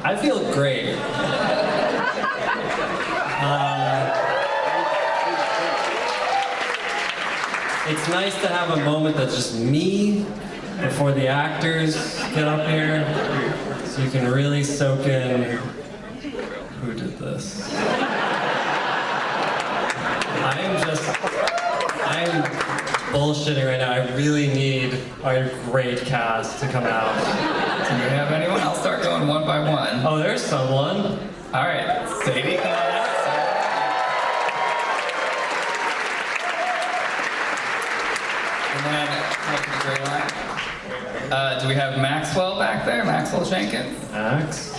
I feel great. It's nice to have a moment that's just me before the actors get up here, so you can really soak in who did this. I'm bullshitting right now. I really need our great cast to come out. Do we have anyone? I'll start going one by one. Oh, there's someone. All right, Sadie, come on out. And then, up to the gray line. Do we have Maxwell back there? Maxwell Jenkins? Max?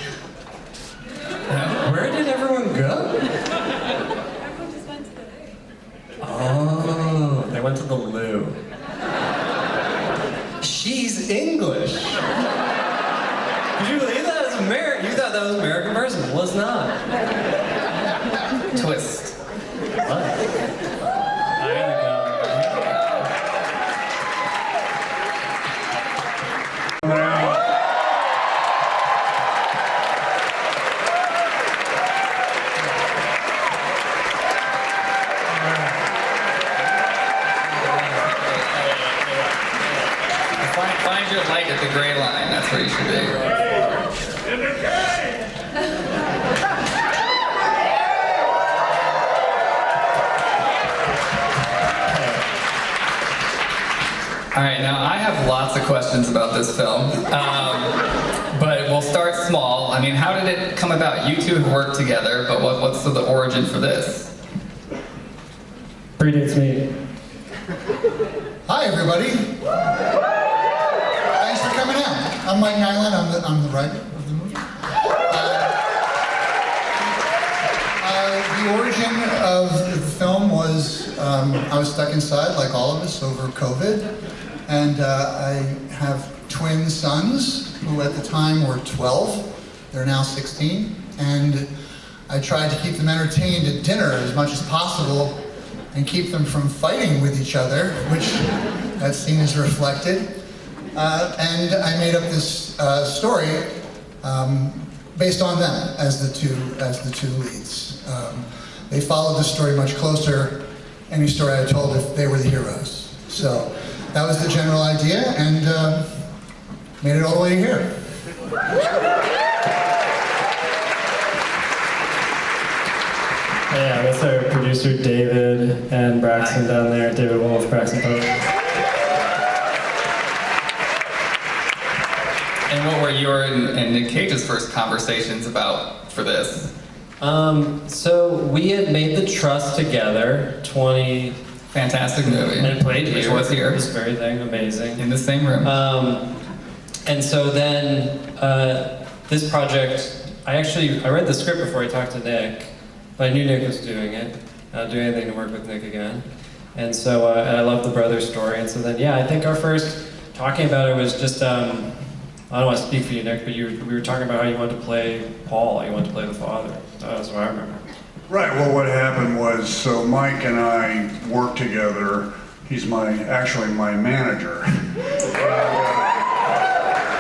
No? Where did everyone go? Everyone just went to the loo. Oh, they went to the loo. She's English. Could you believe that? It's American. You thought that was an American person. It was not. Twist. What? I gotta go. Find your light at the gray line. That's where you should be. In the cave! All right, now I have lots of questions about this film, but we'll start small. I mean, how did it come about? You two have worked together, but what's the origin for this? Predates me. Hi, everybody. Thanks for coming out. I'm Mike Nyland. I'm the writer of the movie. The origin of the film was I was stuck inside, like all of us, over COVID. And I have twin sons who at the time were 12. They're now 16. And I tried to keep them entertained at dinner as much as possible and keep them from fighting with each other, which that scene is reflected. And I made up this story based on them as the two leads. They followed the story much closer, any story I told if they were the heroes. So that was the general idea, and made it all the way here. Yeah, that's our producer David and Braxton down there. David Wolf, Braxton Pope. And what were your and Nick Cage's first conversations about for this? So we had made The Trust together, Fantastic movie. and played Which here. was here. This very thing, amazing. In the same room. And so then this project, I read the script before I talked to Nick, but I knew Nick was doing it. I'd do anything to work with Nick again. And so I love the brother story. And so then, yeah, I think our first talking about it was just, I don't want to speak for you, Nick, but we were talking about how you wanted to play Paul, you wanted to play the father. That's what I remember. Right, well what happened was, so Mike and I worked together. He's actually my manager.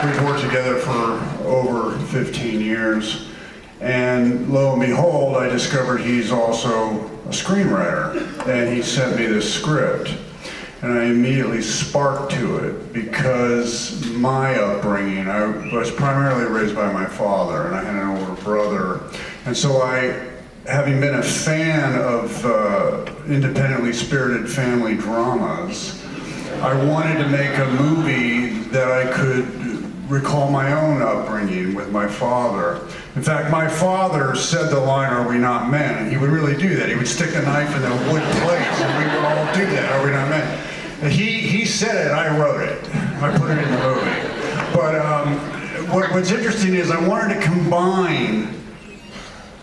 We've worked together for over 15 years. And lo and behold, I discovered he's also a screenwriter. And he sent me this script. And I immediately sparked to it because my upbringing, I was primarily raised by my father, and I had an older brother. And so having been a fan of independently spirited family dramas, I wanted to make a movie that I could recall my own upbringing with my father. In fact, my father said the line, "Are we not men?" And he would really do that. He would stick a knife in a wood plate, and we would all do that. "Are we not men?" He said it, I wrote it. I put it in the movie. But what's interesting is I wanted to combine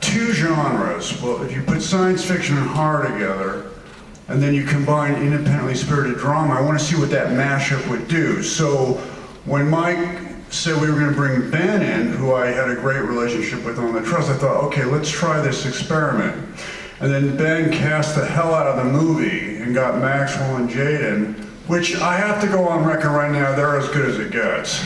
two genres. Well, if you put science fiction and horror together, and then you combine independently spirited drama, I want to see what that mashup would do. So when Mike said we were going to bring Ben in, who I had a great relationship with on The Trust, I thought, okay, let's try this experiment. And then Ben cast the hell out of the movie and got Maxwell and Jaden, which I have to go on record right now, they're as good as it gets.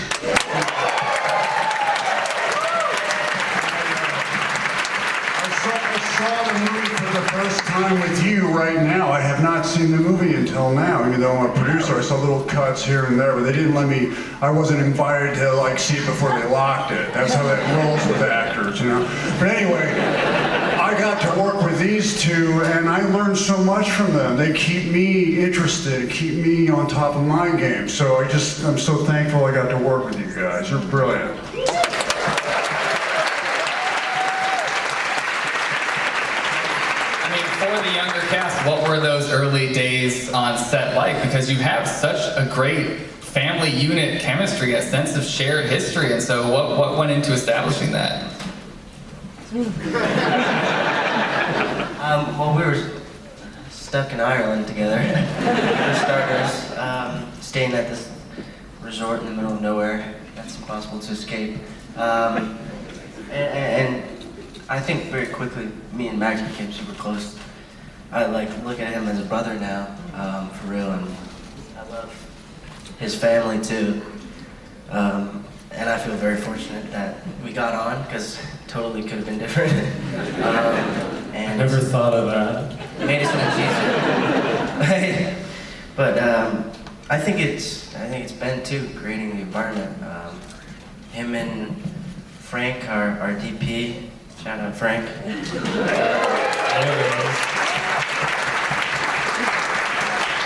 saw the movie for the first time with you right now. I have not seen the movie until now, even though I'm a producer. I saw little cuts here and there, but they didn't let me, I wasn't invited to like see it before they locked it. That's how that rolls with actors, you know? But anyway, I got to work with these two and I learned so much from them. They keep me interested, keep me on top of my game. So I'm so thankful I got to work with you guys. You're brilliant. For the younger cast, what were those early days on set like? Because you have such a great family unit chemistry, a sense of shared history, and so what went into establishing that? Well, we were stuck in Ireland together, for starters, staying at this resort in the middle of nowhere. That's impossible to escape. And I think very quickly, me and Max became super close. I look at him as a brother now, for real, and I love his family too. And I feel very fortunate that we got on, because totally could have been different. And Never thought of that. it made it so much easier. But I think it's Ben too, creating the environment. Him and Frank, our DP, shout out Frank.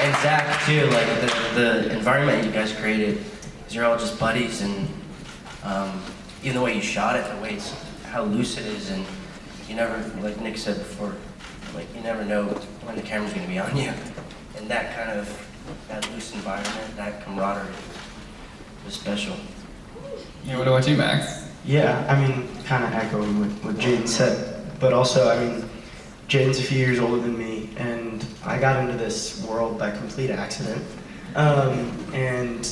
And Zach too, like the environment you guys created, because you're all just buddies, and even the way you shot it, how loose it is, and you never, like Nick said before, like you never know when the camera's gonna be on you, and that loose environment, that camaraderie was special. Yeah, what about you, Max? Yeah, I mean, kind of echoing what Jaden said, but also, I mean, Jaden's a few years older than me, and I got into this world by complete accident. And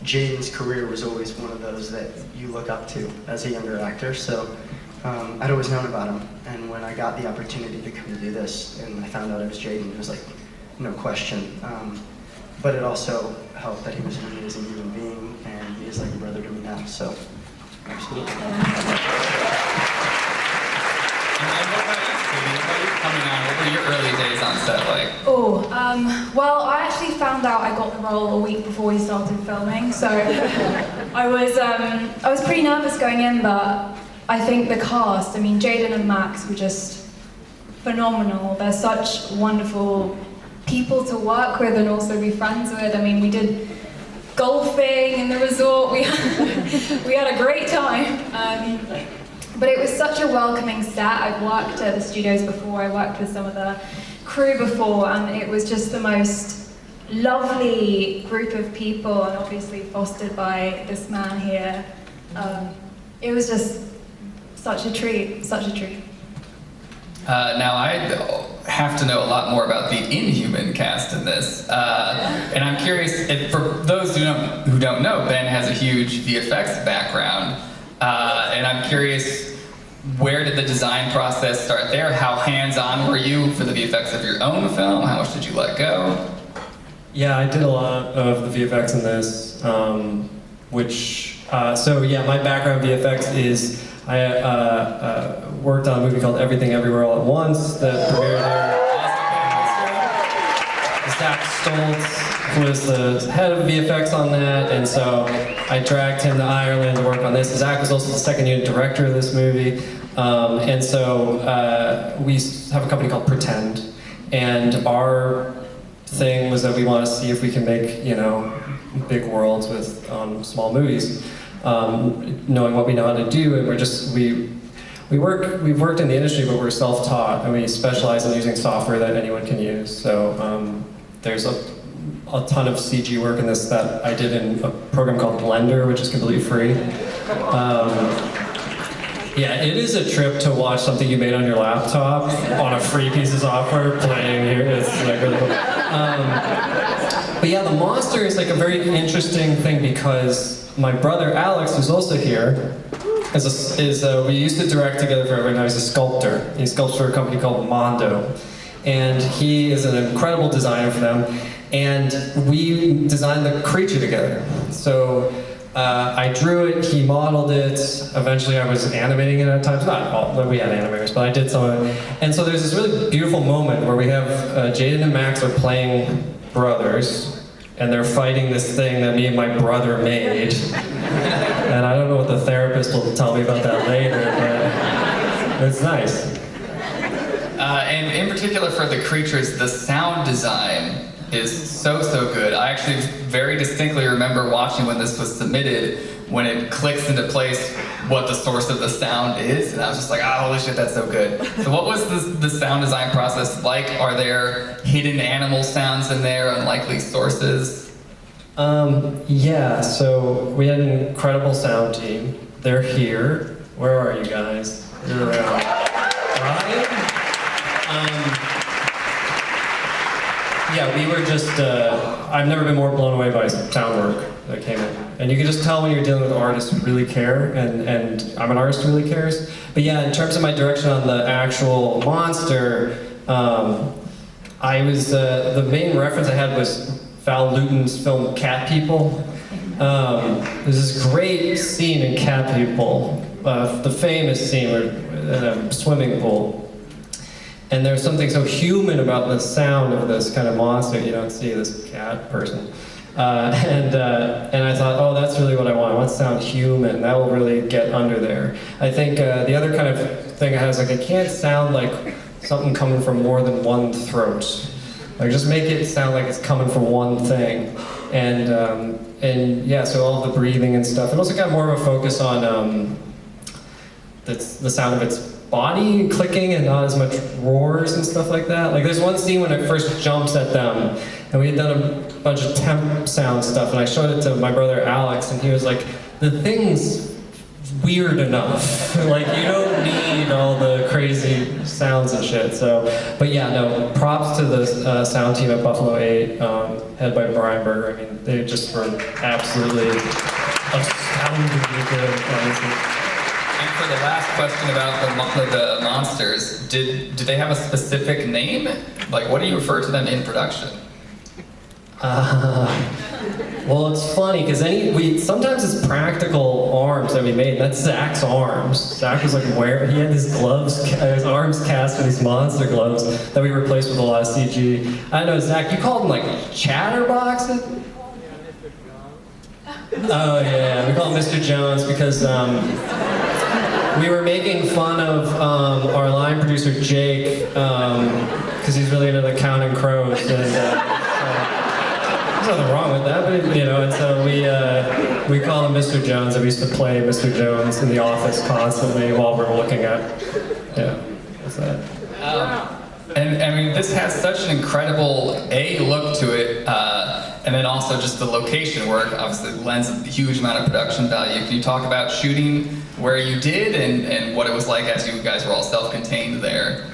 Jaden's career was always one of those that you look up to as a younger actor, so I'd always known about him. And when I got the opportunity to come to do this, and I found out it was Jaden, it was like, no question. But it also helped that he was an amazing human being, and he is like a brother to me now, so absolutely. And what about you, Katie? What about you coming on? What were your early days on set like? Well, I actually found out I got the role a week before we started filming, so I was pretty nervous going in, but I think the cast, I mean, Jaden and Max were just phenomenal. They're such wonderful people to work with and also be friends with. I mean, we did golfing in the resort. We had a great time. But it was such a welcoming set. I've worked at the studios before. I worked with some of the crew before, and it was just the most lovely group of people, and obviously fostered by this man here. It was just such a treat, such a treat. Now, I have to know a lot more about the Inhuman cast in this. And I'm curious, if, for those who don't know, Ben has a huge VFX background. And I'm curious, where did the design process start there? How hands-on were you for the VFX of your own film? How much did you let go? Yeah, I did a lot of the VFX in this, so yeah, my background in VFX is I worked on a movie called Everything Everywhere All at Once that premiered there. Zach Stoltz was the head of VFX on that, and so I dragged him to Ireland to work on this. Zach was also the second unit director of this movie, and so we have a company called Pretend, and our thing was that we want to see if we can make, big worlds with small movies, knowing what we know how to do, and we've worked in the industry, but we're self-taught, and we specialize in using software that anyone can use. So there's a ton of CG work in this that I did in a program called Blender, which is completely free. Yeah, it is a trip to watch something you made on your laptop on a free piece of software playing here. It's like really cool. But yeah, the monster is like a very interesting thing because my brother Alex, who's also here, we used to direct together forever. Now he's a sculptor. He sculpts for a company called Mondo, and he is an incredible designer for them. And we designed the creature together. So I drew it, he modeled it. Eventually I was animating it at times. Not all, we had animators, but I did some of it. And so there's this really beautiful moment where we have Jaden and Max are playing brothers, and they're fighting this thing that me and my brother made. And I don't know what the therapist will tell me about that later, but it's nice. And in particular for the creatures, the sound design is so good. I actually very distinctly remember watching when this was submitted, when it clicks into place what the source of the sound is, and I was just like, oh, holy shit, that's so good. So what was the sound design process like? Are there hidden animal sounds in there, unlikely sources? Yeah, so we had an incredible sound team. They're here. Where are you guys? You're around. Ryan? Yeah, we were just, I've never been more blown away by sound work that came in. And you can just tell when you're dealing with artists who really care, and I'm an artist who really cares. But yeah, in terms of my direction on the actual monster, I was, the main reference I had was Val Lewton's film Cat People. There's this great scene in Cat People, the famous scene where in a swimming pool. And there's something so human about the sound of this kind of monster. You don't see this cat person. And I thought, oh, that's really what I want. I want to sound human. That will really get under there. I think the other kind of thing I had is like, it can't sound like something coming from more than one throat. Like, just make it sound like it's coming from one thing. And yeah, so all the breathing and stuff. It also got more of a focus on the sound of its body clicking and not as much roars and stuff like that. Like, there's one scene when it first jumps at them, and we had done a bunch of temp sound stuff, and I showed it to my brother Alex, and he was like, the thing's weird enough. Like, you don't need all the crazy sounds and shit. So, but yeah, no, props to the sound team at Buffalo 8, headed by Brian Berger. I mean, they just were absolutely astoundingly good, honestly. And for the last question about the monsters, did they have a specific name? Like, what do you refer to them in production? Well, it's funny because sometimes it's practical arms that we made. That's Zach's arms. Zach was like he had his gloves, his arms cast with these monster gloves that we replaced with a lot of CG. I know, Zach, you called them like chatterboxes? Oh yeah, we call him Mr. Jones because we were making fun of our line producer Jake because he's really into the Counting Crows, and there's nothing wrong with that, but you know. And so we call him Mr. Jones, and we used to play Mr. Jones in the office constantly while we're looking at, what's that? And I mean, this has such an incredible look to it, and then also just the location work obviously lends a huge amount of production value. Can you talk about shooting where you did and what it was like as you guys were all self-contained there?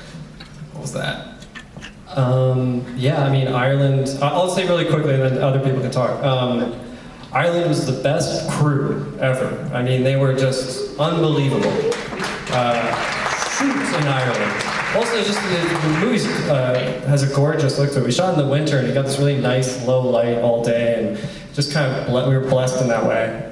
What was that? Yeah, I mean, Ireland, I'll say really quickly and then other people can talk. Ireland was the best crew ever. I mean, they were just unbelievable. Shoots in Ireland. Also, just the movie has a gorgeous look to it. We shot in the winter, and you got this really nice low light all day, and just kind of we were blessed in that way.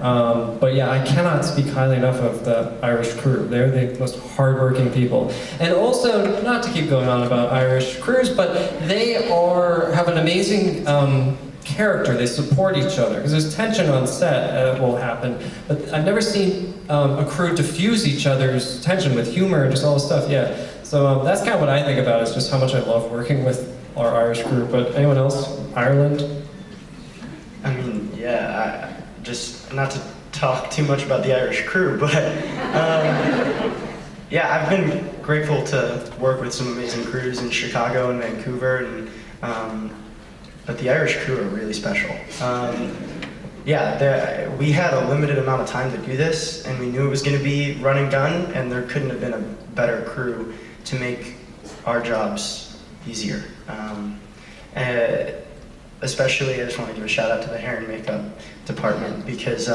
But yeah, I cannot speak highly enough of the Irish crew. They're the most hardworking people. And also, not to keep going on about Irish crews, but they have an amazing character. They support each other because there's tension on set will happen, but I've never seen a crew diffuse each other's tension with humor and just all this stuff. Yeah. So that's kind of what I think about, is just how much I love working with our Irish crew. But anyone else? Ireland? I mean, yeah, just not to talk too much about the Irish crew, but yeah, I've been grateful to work with some amazing crews in Chicago and Vancouver, and but the Irish crew are really special. Yeah, we had a limited amount of time to do this, and we knew it was going to be run and gun, and there couldn't have been a better crew to make our jobs easier. Especially, I just want to give a shout out to the hair and makeup department, because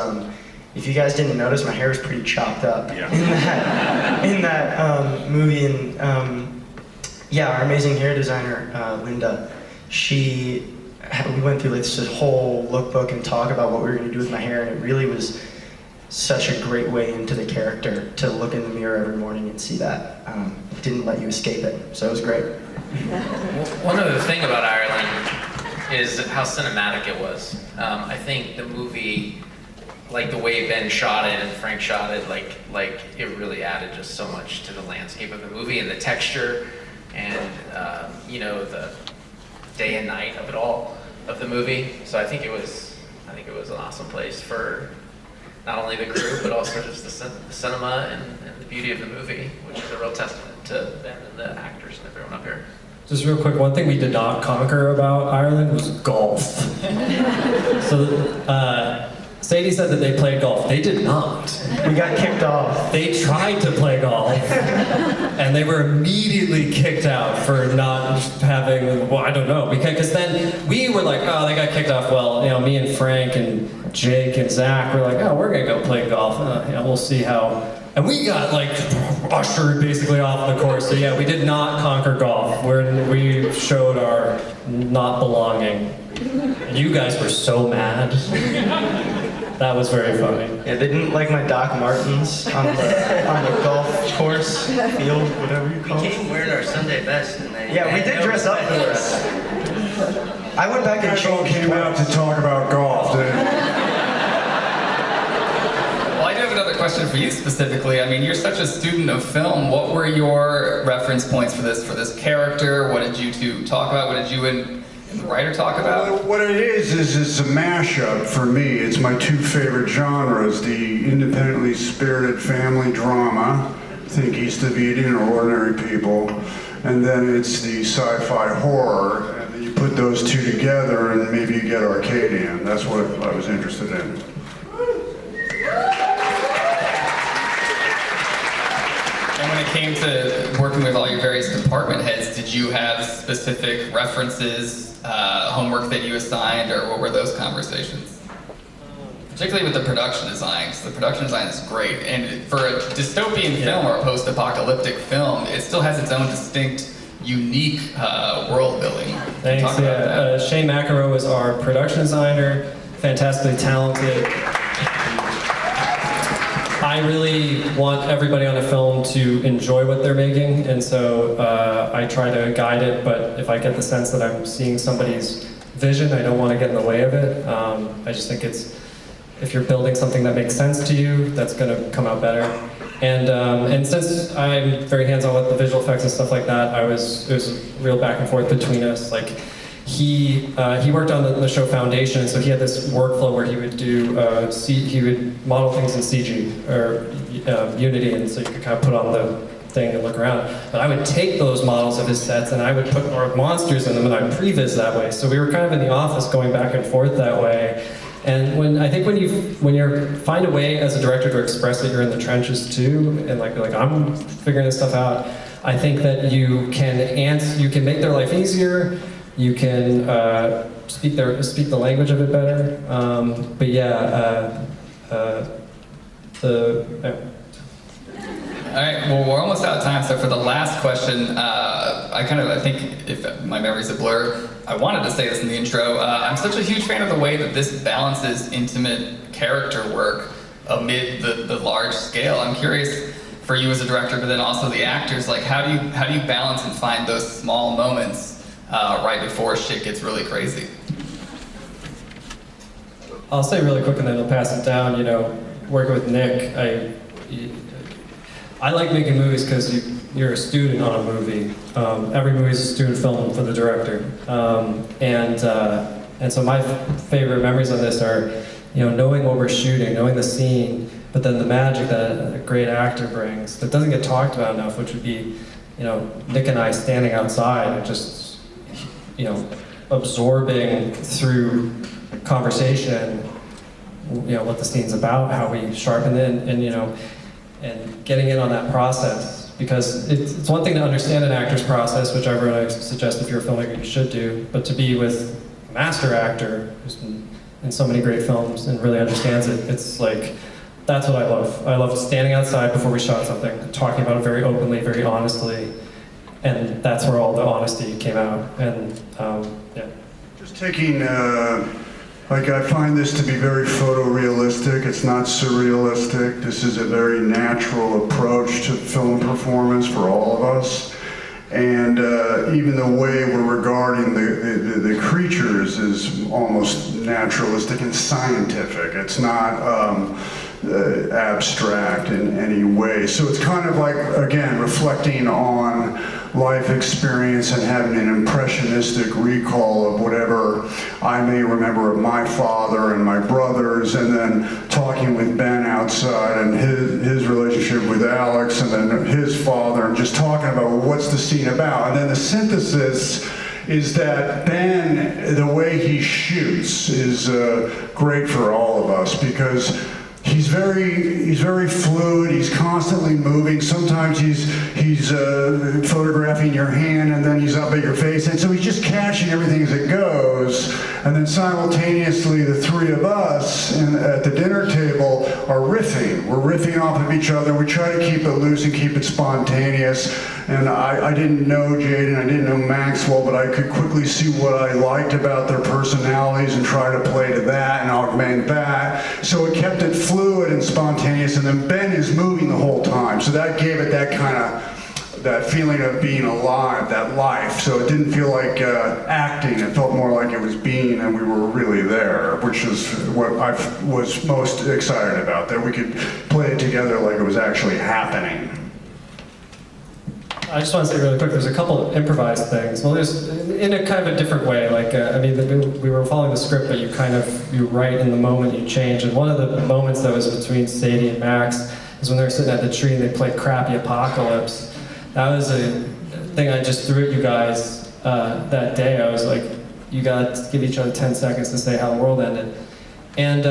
if you guys didn't notice, my hair is pretty chopped up in that movie. And yeah, our amazing hair designer, Linda, she we went through like this whole lookbook and talk about what we were going to do with my hair, and it really was such a great way into the character to look in the mirror every morning and see that. It didn't let you escape it, so it was great. One other thing about Ireland is how cinematic it was. I think the movie, like the way Ben shot it and Frank shot it, like it really added just so much to the landscape of the movie and the texture and you know, the day and night of it all of the movie. So I think it was an awesome place for not only the crew but also just the cinema and the beauty of the movie, which is a real testament to Ben and the actors and everyone up here. Just real quick, one thing we did not conquer about Ireland was golf. So Sadie said that they played golf. They did not. We got kicked off. They tried to play golf, and they were immediately kicked out for not having, well, I don't know, because then we were like, oh, they got kicked off. Well, you know, me and Frank and Jake and Zach were like, oh, we're gonna go play golf. Yeah, we'll see how. And we got like ushered basically off the course. So yeah, we did not conquer golf. We showed our not belonging. And you guys were so mad. That was very funny. Yeah, they didn't like my Doc Martens on the golf course, field, whatever you call We it. came wearing our Sunday best, and they Yeah, we did dress up for this. I went back and You guys all changed came out to talk about golf, didn't you? Well, I do have another question for you specifically. I mean, you're such a student of film. What were your reference points for this character? What did you two talk about? What did you and the writer talk about? What it is it's a mashup for me. It's my two favorite genres, the independently spirited family drama, think East of Eden or Ordinary People, and then it's the sci-fi horror, and then you put those two together and maybe you get Arcadian. That's what I was interested in. And when it came to working with all your various department heads, did you have specific references, homework that you assigned, or what were those conversations? Particularly with the production design, because the production design is great. And for a dystopian film or a post-apocalyptic film, it still has its own distinct, unique world building. Thanks, Talk about that. Shane McEnroe was our production designer, fantastically talented. I really want everybody on the film to enjoy what they're making, and so I try to guide it, but if I get the sense that I'm seeing somebody's vision, I don't want to get in the way of it. I just think if you're building something that makes sense to you, that's going to come out better. And since I'm very hands-on with the visual effects and stuff like that, it was a real back and forth between us. Like, he worked on the show Foundation, and so he had this workflow where he would do he would model things in CG or Unity, and so you could kind of put on the thing and look around. But I would take those models of his sets and I would put our monsters in them, and I'd previs that way. So we were kind of in the office going back and forth that way. And when you find a way as a director to express that you're in the trenches too, and like I'm figuring this stuff out, I think that you can make their life easier. You can speak the language of it better. But yeah, All right, well, we're almost out of time, so for the last question, I think if my memory's a blur, I wanted to say this in the intro, I'm such a huge fan of the way that this balances intimate character work amid the large scale. I'm curious for you as a director, but then also the actors, like how do you balance and find those small moments right before shit gets really crazy? I'll say really quick and then I'll pass it down. You know, working with Nick, I like making movies because you're a student on a movie. Every movie is a student film for the director, and so my favorite memories on this are, you know, knowing what we're shooting, knowing the scene, but then the magic that a great actor brings that doesn't get talked about enough, which would be, you know, Nick and I standing outside and just, you know, absorbing through conversation, you know, what the scene's about, how we sharpen it, and you know, and getting in on that process, because it's one thing to understand an actor's process, which everyone I suggest if you're a filmmaker you should do, but to be with a master actor who's been in so many great films and really understands it, it's like, that's what I love. I love standing outside before we shot something, talking about it very openly, very honestly, and that's where all the honesty came out, and yeah. Just taking, like I find this to be very photorealistic. It's not surrealistic. This is a very natural approach to film performance for all of us. And even the way we're regarding the creatures is almost naturalistic and scientific. It's not abstract in any way. So it's kind of like, again, reflecting on life experience and having an impressionistic recall of whatever I may remember of my father and my brothers, and then talking with Ben outside and his relationship with Alex, and then his father, and just talking about, well, what's the scene about? And then the synthesis is that Ben, the way he shoots is great for all of us, because he's very fluid. He's constantly moving. Sometimes he's photographing your hand, and then he's up at your face, and so he's just catching everything as it goes. And then simultaneously, the three of us at the dinner table are riffing. We're riffing off of each other. We try to keep it loose and keep it spontaneous. And I didn't know Jaden, I didn't know Maxwell, but I could quickly see what I liked about their personalities and try to play to that and augment that. So it kept it fluid and spontaneous, and then Ben is moving the whole time. So that gave it that kind of, that feeling of being alive, that life. So it didn't feel like acting, it felt more like it was being, and we were really there, which is what I was most excited about, that we could play it together like it was actually happening. I just want to say really quick, there's a couple of improvised things. Well, there's in a kind of a different way. Like, I mean, we were following the script, but you write in the moment, you change. And one of the moments that was between Sadie and Max is when they were sitting at the tree and they played Crappy Apocalypse. That was a thing I just threw at you guys that day. I was like, you got to give each other 10 seconds to say how the world ended. And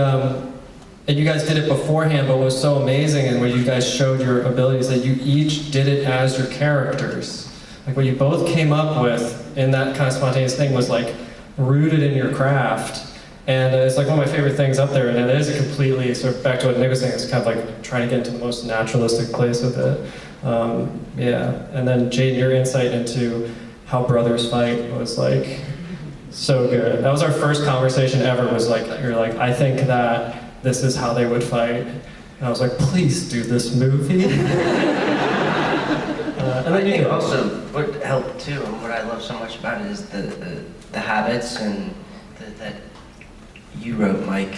you guys did it beforehand, but what was so amazing and where you guys showed your abilities that you each did it as your characters. Like what you both came up with in that kind of spontaneous thing was like rooted in your craft. And it's like one of my favorite things up there, and it is a completely, sort of back to what Nick was saying, it's kind of like trying to get into the most naturalistic place with it. Yeah, and then Jade, your insight into how brothers fight was like so good. That was our first conversation ever, was like, you're like, I think that this is how they would fight. And I was like, please do this movie. And then I think also what helped too, and what I love so much about it is the habits and that you wrote, Mike.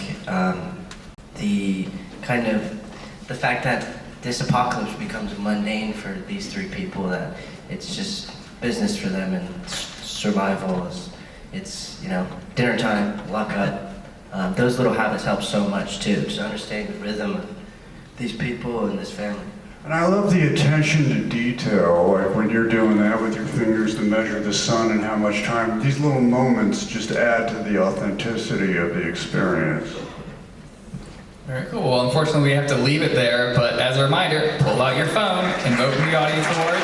The kind of the fact that this apocalypse becomes mundane for these three people, that it's just business for them and survival. It's dinner time, lock up. Those little habits help so much too, just understanding the rhythm of these people and this family. And I love the attention to detail, like when you're doing that with your fingers to measure the sun and how much time. These little moments just add to the authenticity of the experience. Very cool. Well, unfortunately, we have to leave it there, but as a reminder, pull out your phone and vote in the audience awards.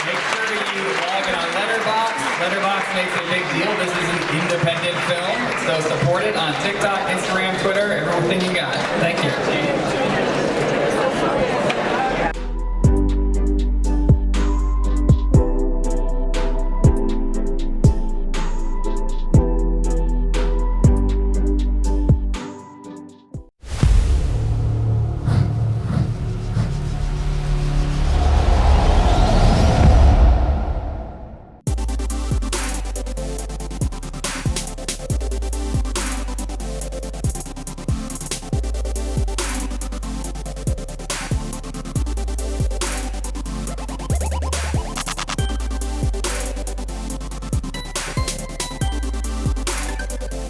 Make sure you log in on Letterboxd. Letterboxd makes a big deal. This is an independent film, so support it on TikTok, Instagram, Twitter, everything you got. Thank you.